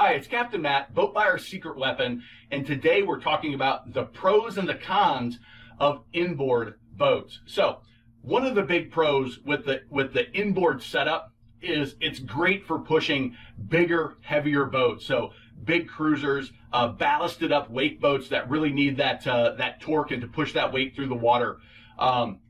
Hi, it's Captain Matt, Boat Buyer's Secret Weapon, and today we're talking about the pros and the cons of inboard boats. So, one of the big pros with the inboard setup is it's great for pushing bigger, heavier boats. So, big cruisers, ballasted up wake boats that really need that torque and to push that weight through the water.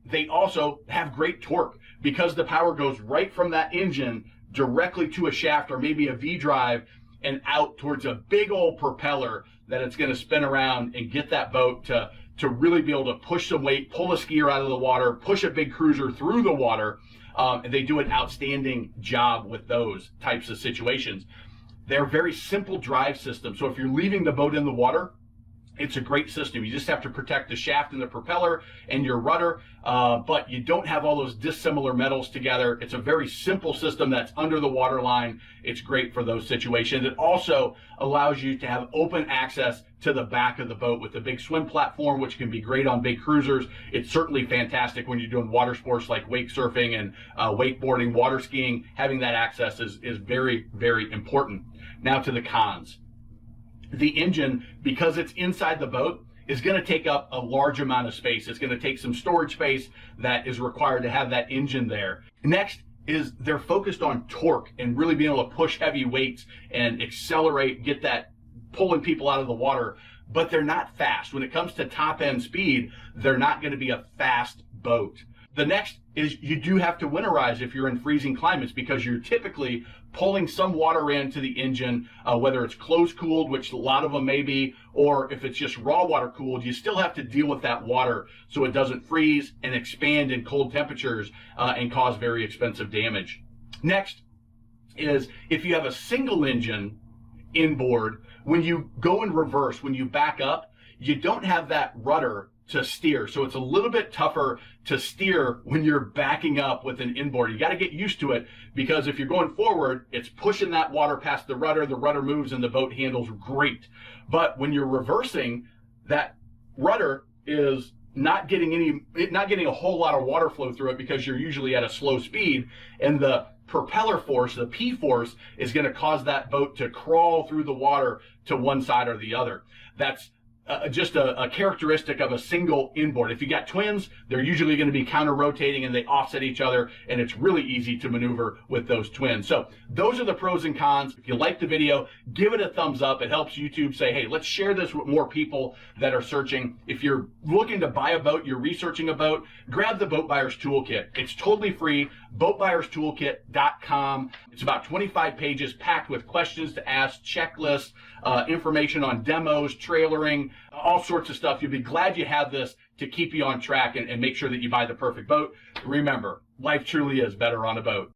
They also have great torque because the power goes right from that engine directly to a shaft or maybe a V-drive and out towards a big old propeller that it's going to spin around and get that boat to really be able to push some weight, pull a skier out of the water, push a big cruiser through the water. And they do an outstanding job with those types of situations. They're very simple drive systems. So if you're leaving the boat in the water, it's a great system. You just have to protect the shaft and the propeller and your rudder, but you don't have all those dissimilar metals together. It's a very simple system that's under the water line. It's great for those situations. It also allows you to have open access to the back of the boat with the big swim platform, which can be great on big cruisers. It's certainly fantastic when you're doing water sports like wake surfing and wakeboarding, water skiing. Having that access is very, very important. Now to the cons. The engine, because it's inside the boat, is going to take up a large amount of space. It's going to take some storage space that is required to have that engine there. Next is they're focused on torque and really being able to push heavy weights and accelerate, get that pulling people out of the water, but they're not fast. When it comes to top end speed, they're not going to be a fast boat. The next is you do have to winterize if you're in freezing climates because you're typically pulling some water into the engine, whether it's closed cooled, which a lot of them may be, or if it's just raw water cooled, you still have to deal with that water so it doesn't freeze and expand in cold temperatures and cause very expensive damage. Next is if you have a single engine inboard, when you go in reverse, when you back up, you don't have that rudder to steer. So it's a little bit tougher to steer when you're backing up with an inboard. You got to get used to it because if you're going forward, it's pushing that water past the rudder moves and the boat handles great. But when you're reversing, that rudder is not getting a whole lot of water flow through it because you're usually at a slow speed, and the propeller force, the P force, is going to cause that boat to crawl through the water to one side or the other. That's just a characteristic of a single inboard. If you got twins, they're usually going to be counter-rotating and they offset each other, and it's really easy to maneuver with those twins. So those are the pros and cons. If you like the video, give it a thumbs up. It helps YouTube say, hey, let's share this with more people that are searching. If you're looking to buy a boat, you're researching a boat, grab the Boat Buyer's Toolkit. It's totally free, boatbuyerstoolkit.com. It's about 25 pages packed with questions to ask, checklists, information on demos, trailering, all sorts of stuff. You'll be glad you have this to keep you on track and make sure that you buy the perfect boat. Remember, life truly is better on a boat.